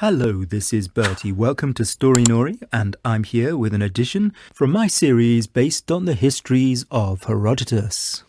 Hello, this is Bertie. Welcome to Story Nori, and I'm here with an edition from my series based on the histories of Herodotus.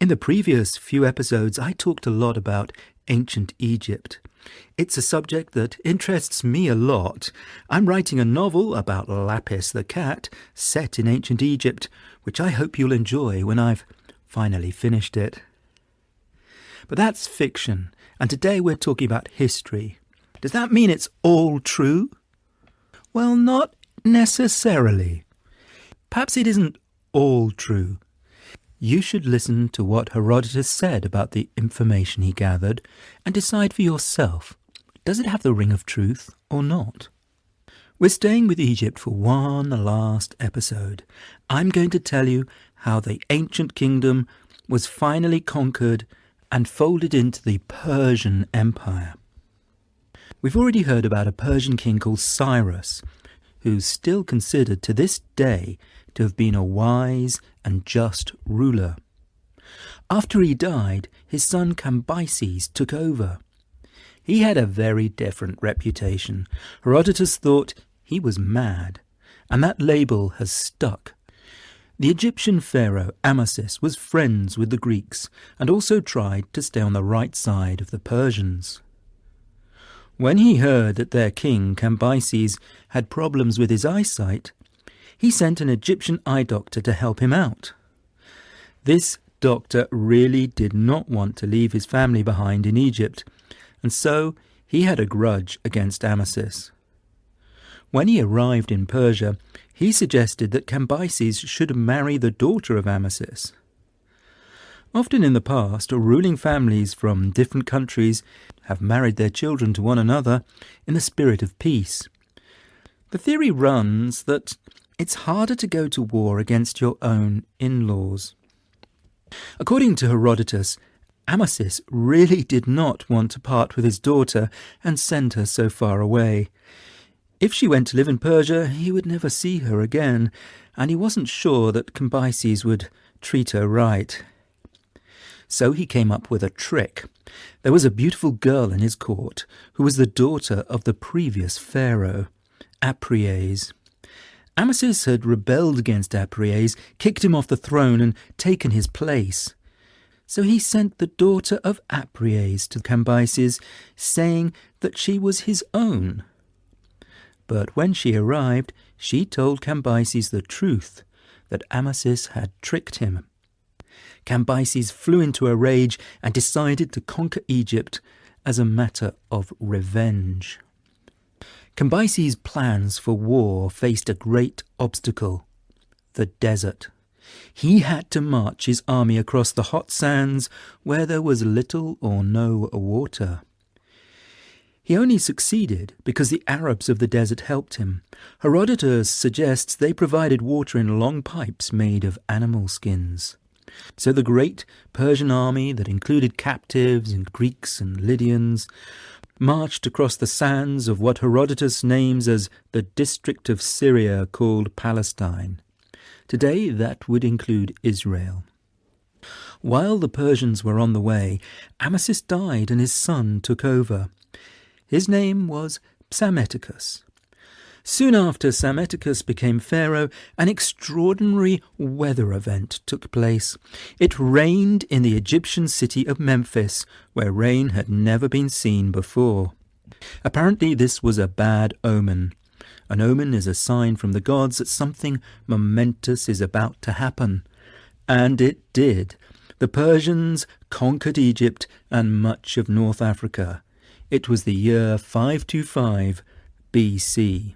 In the previous few episodes, I talked a lot about ancient Egypt. It's a subject that interests me a lot. I'm writing a novel about Lapis the cat set in ancient Egypt, which I hope you'll enjoy when I've finally finished it. But that's fiction, and today we're talking about history. Does that mean it's all true? Well, not necessarily. Perhaps it isn't all true. You should listen to what Herodotus said about the information he gathered and decide for yourself, does it have the ring of truth or not? We're staying with Egypt for one last episode. I'm going to tell you how the ancient kingdom was finally conquered and folded into the Persian Empire. We've already heard about a Persian king called Cyrus, who's still considered to this day to have been a wise and just ruler. After he died, his son Cambyses took over. He had a very different reputation. Herodotus thought he was mad, and that label has stuck. The Egyptian pharaoh Cambyses was friends with the Greeks and also tried to stay on the right side of the Persians. When he heard that their king, Cambyses, had problems with his eyesight, he sent an Egyptian eye doctor to help him out. This doctor really did not want to leave his family behind in Egypt, and so he had a grudge against Cambyses. When he arrived in Persia, he suggested that Cambyses should marry the daughter of Cambyses. Often in the past, ruling families from different countries have married their children to one another in the spirit of peace. The theory runs that it's harder to go to war against your own in-laws. According to Herodotus, Cambyses really did not want to part with his daughter and send her so far away. If she went to live in Persia, he would never see her again, and he wasn't sure that Cambyses would treat her right. So he came up with a trick. There was a beautiful girl in his court who was the daughter of the previous pharaoh, Apries. Cambyses had rebelled against Apries, kicked him off the throne and taken his place. So he sent the daughter of Apries to Cambyses, saying that she was his own. But when she arrived, she told Cambyses the truth, that Cambyses had tricked him. Cambyses flew into a rage and decided to conquer Egypt as a matter of revenge. Cambyses' plans for war faced a great obstacle, the desert. He had to march his army across the hot sands where there was little or no water. He only succeeded because the Arabs of the desert helped him. Herodotus suggests they provided water in long pipes made of animal skins. So the great Persian army that included captives and Greeks and Lydians marched across the sands of what Herodotus names as the district of Syria called Palestine. Today that would include Israel. While the Persians were on the way, Cambyses died and his son took over. His name was Psammetichus. Soon after Psammetichus became pharaoh, an extraordinary weather event took place. It rained in the Egyptian city of Memphis, where rain had never been seen before. Apparently this was a bad omen. An omen is a sign from the gods that something momentous is about to happen. And it did. The Persians conquered Egypt and much of North Africa. It was the year 525 BC.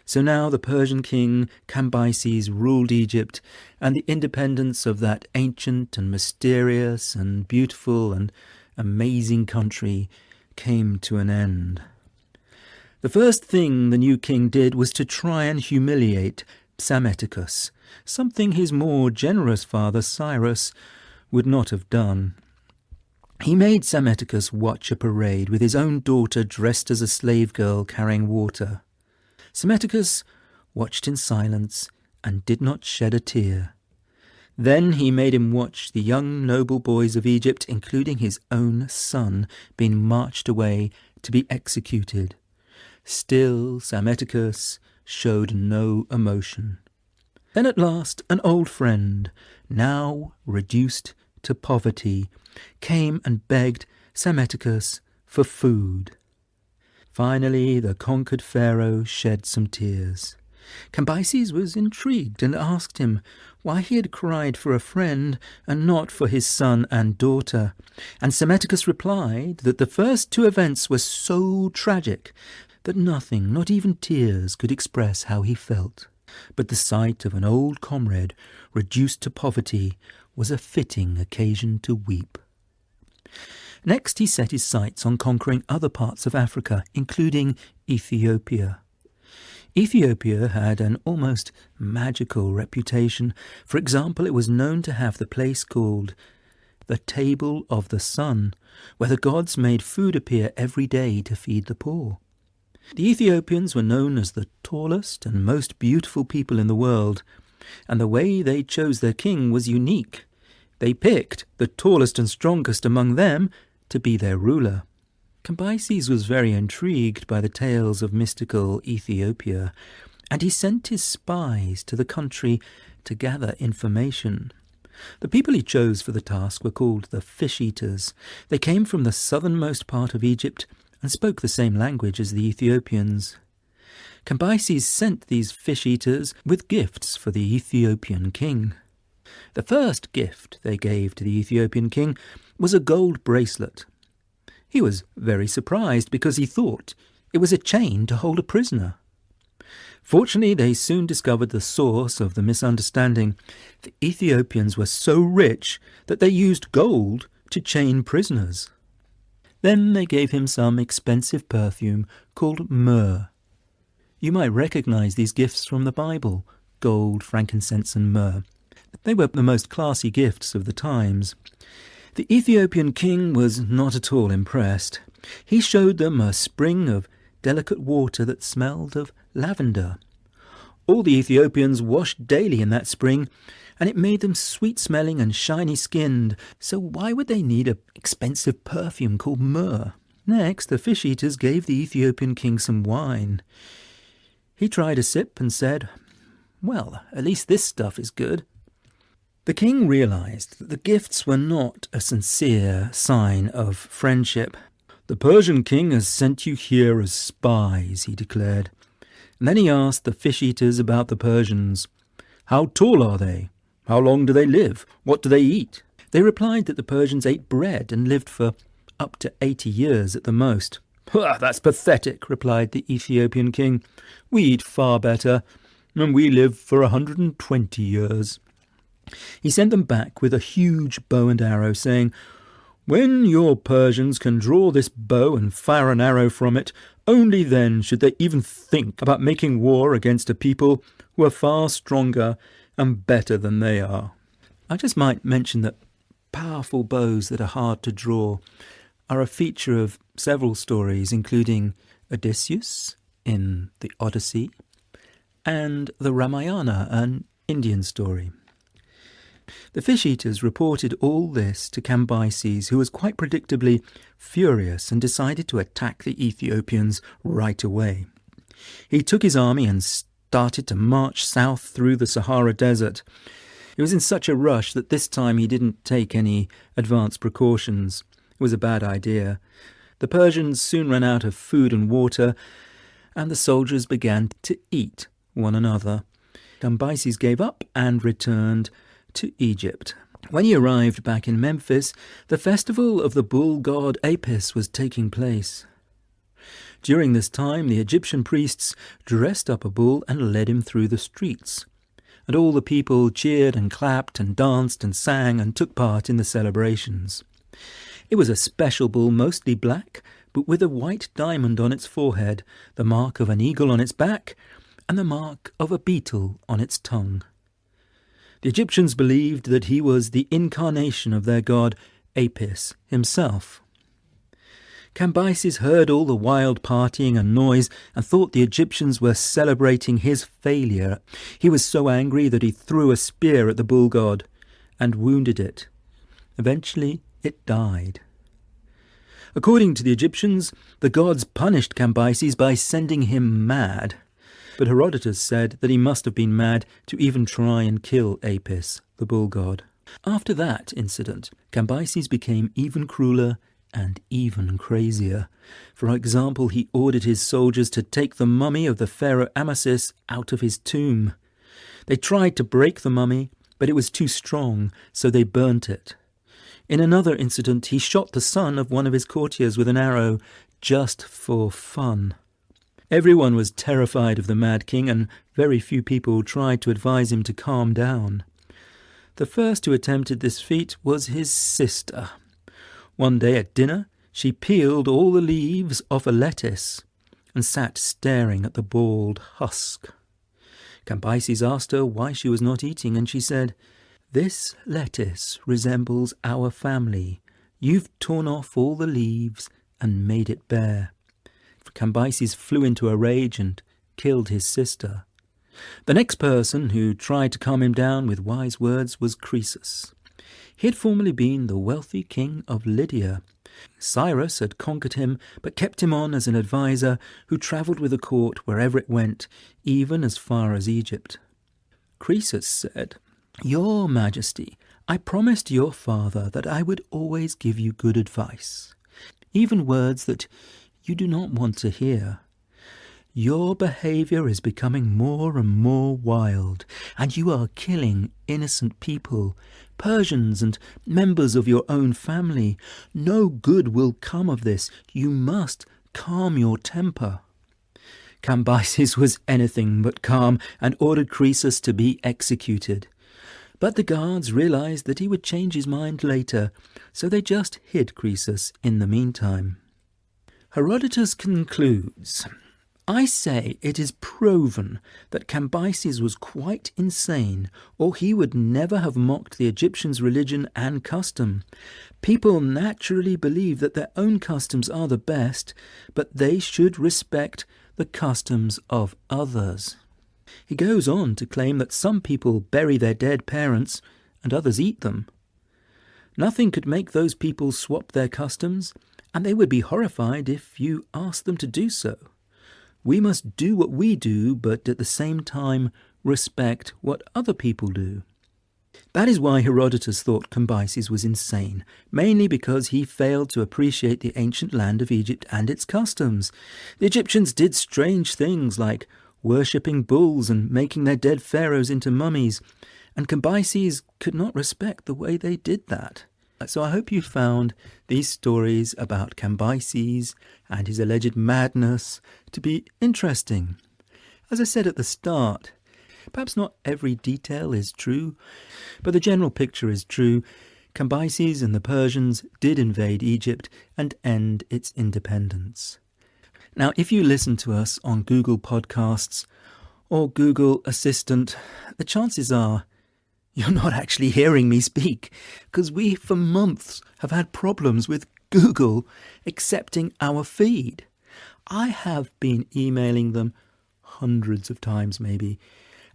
So now the Persian king Cambyses ruled Egypt, and the independence of that ancient and mysterious and beautiful and amazing country came to an end. The first thing the new king did was to try and humiliate Psammetichus, something his more generous father Cyrus would not have done. He made Psammetichus watch a parade with his own daughter dressed as a slave girl carrying water. Psammetichus watched in silence and did not shed a tear. Then he made him watch the young noble boys of Egypt, including his own son, being marched away to be executed. Still Psammetichus showed no emotion. Then at last an old friend, now reduced to poverty, came and begged Psammetichus for food. Finally the conquered pharaoh shed some tears. Cambyses was intrigued and asked him why he had cried for a friend and not for his son and daughter, and Psammetichus replied that the first two events were so tragic that nothing, not even tears, could express how he felt. But the sight of an old comrade reduced to poverty was a fitting occasion to weep. Next he set his sights on conquering other parts of Africa, including Ethiopia. Ethiopia had an almost magical reputation. For example, it was known to have the place called the Table of the Sun, where the gods made food appear every day to feed the poor. The Ethiopians were known as the tallest and most beautiful people in the world, and the way they chose their king was unique. They picked the tallest and strongest among them to be their ruler. Cambyses was very intrigued by the tales of mystical Ethiopia, and he sent his spies to the country to gather information. The people he chose for the task were called the fish-eaters. They came from the southernmost part of Egypt and spoke the same language as the Ethiopians. Cambyses sent these fish-eaters with gifts for the Ethiopian king. The first gift they gave to the Ethiopian king was a gold bracelet. He was very surprised because he thought it was a chain to hold a prisoner. Fortunately, they soon discovered the source of the misunderstanding. The Ethiopians were so rich that they used gold to chain prisoners. Then they gave him some expensive perfume called myrrh. You might recognize these gifts from the Bible: gold, frankincense, and myrrh. They were the most classy gifts of the times. The Ethiopian king was not at all impressed. He showed them a spring of delicate water that smelled of lavender. All the Ethiopians washed daily in that spring, and it made them sweet-smelling and shiny-skinned, so why would they need an expensive perfume called myrrh? Next, the fish-eaters gave the Ethiopian king some wine. He tried a sip and said, "Well, at least this stuff is good." The king realized that the gifts were not a sincere sign of friendship. "The Persian king has sent you here as spies," he declared. And then he asked the fish-eaters about the Persians. "How tall are they? How long do they live? What do they eat?" They replied that the Persians ate bread and lived for up to 80 years at the most. "That's pathetic," replied the Ethiopian king. "We eat far better, and we live for 120 years. He sent them back with a huge bow and arrow, saying, "When your Persians can draw this bow and fire an arrow from it, only then should they even think about making war against a people who are far stronger and better than they are." I just might mention that powerful bows that are hard to draw are a feature of several stories, including Odysseus in the Odyssey and the Ramayana, an Indian story. The fish-eaters reported all this to Cambyses, who was quite predictably furious and decided to attack the Ethiopians right away. He took his army and started to march south through the Sahara Desert. He was in such a rush that this time he didn't take any advanced precautions. It was a bad idea. The Persians soon ran out of food and water, and the soldiers began to eat one another. Cambyses gave up and returned to Egypt. When he arrived back in Memphis, the festival of the bull god Apis was taking place. During this time, the Egyptian priests dressed up a bull and led him through the streets, and all the people cheered and clapped and danced and sang and took part in the celebrations. It was a special bull, mostly black, but with a white diamond on its forehead, the mark of an eagle on its back, and the mark of a beetle on its tongue. The Egyptians believed that he was the incarnation of their god Apis himself. Cambyses heard all the wild partying and noise and thought the Egyptians were celebrating his failure. He was so angry that he threw a spear at the bull god and wounded it. Eventually it died. According to the Egyptians, the gods punished Cambyses by sending him mad. But Herodotus said that he must have been mad to even try and kill Apis, the bull god. After that incident, Cambyses became even crueler and even crazier. For example, he ordered his soldiers to take the mummy of the pharaoh Amasis out of his tomb. They tried to break the mummy, but it was too strong, so they burnt it. In another incident, he shot the son of one of his courtiers with an arrow, just for fun. Everyone was terrified of the mad king, and very few people tried to advise him to calm down. The first who attempted this feat was his sister. One day at dinner, she peeled all the leaves off a lettuce and sat staring at the bald husk. Cambyses asked her why she was not eating, and she said, "This lettuce resembles our family. You've torn off all the leaves and made it bare." Cambyses flew into a rage and killed his sister. The next person who tried to calm him down with wise words was Croesus. He had formerly been the wealthy king of Lydia. Cyrus had conquered him, but kept him on as an adviser who travelled with the court wherever it went, even as far as Egypt. Croesus said, "Your Majesty, I promised your father that I would always give you good advice, even words that you do not want to hear. Your behaviour is becoming more and more wild, and you are killing innocent people, Persians and members of your own family. No good will come of this. You must calm your temper." Cambyses was anything but calm and ordered Croesus to be executed. But the guards realized that he would change his mind later, so they just hid Croesus in the meantime. Herodotus concludes, "I say it is proven that Cambyses was quite insane, or he would never have mocked the Egyptians' religion and custom. People naturally believe that their own customs are the best, but they should respect the customs of others." He goes on to claim that some people bury their dead parents and others eat them. Nothing could make those people swap their customs, and they would be horrified if you asked them to do so. We must do what we do, but at the same time respect what other people do. That is why Herodotus thought Cambyses was insane, mainly because he failed to appreciate the ancient land of Egypt and its customs. The Egyptians did strange things like worshipping bulls and making their dead pharaohs into mummies, and Cambyses could not respect the way they did that. So I hope you found these stories about Cambyses and his alleged madness to be interesting. As I said at the start, perhaps not every detail is true, but the general picture is true. Cambyses and the Persians did invade Egypt and end its independence. Now, if you listen to us on Google Podcasts or Google Assistant, the chances are you're not actually hearing me speak, because we, for months, have had problems with Google accepting our feed. I have been emailing them hundreds of times maybe,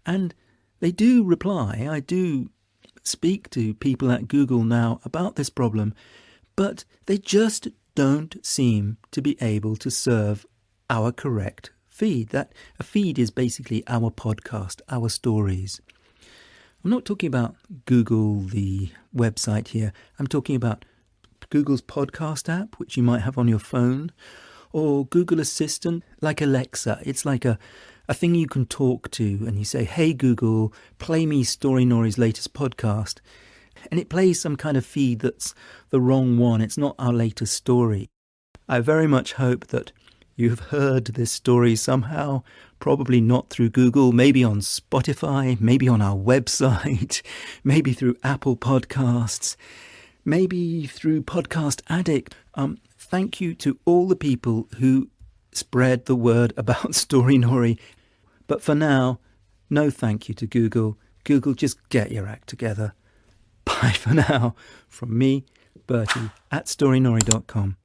and they do reply. I do speak to people at Google now about this problem, but they just don't seem to be able to serve our correct feed. That a feed is basically our podcast, our stories. I'm not talking about Google, the website here. I'm talking about Google's podcast app, which you might have on your phone, or Google Assistant, like Alexa. It's like a thing you can talk to, and you say, "Hey Google, play me Storynori's latest podcast." And it plays some kind of feed that's the wrong one. It's not our latest story. I very much hope that you've heard this story somehow, probably not through Google, maybe on Spotify, maybe on our website, maybe through Apple Podcasts, maybe through Podcast Addict. Thank you to all the people who spread the word about Storynori. But for now, no thank you to Google. Google, just get your act together. Bye for now. From me, Bertie, at storynori.com.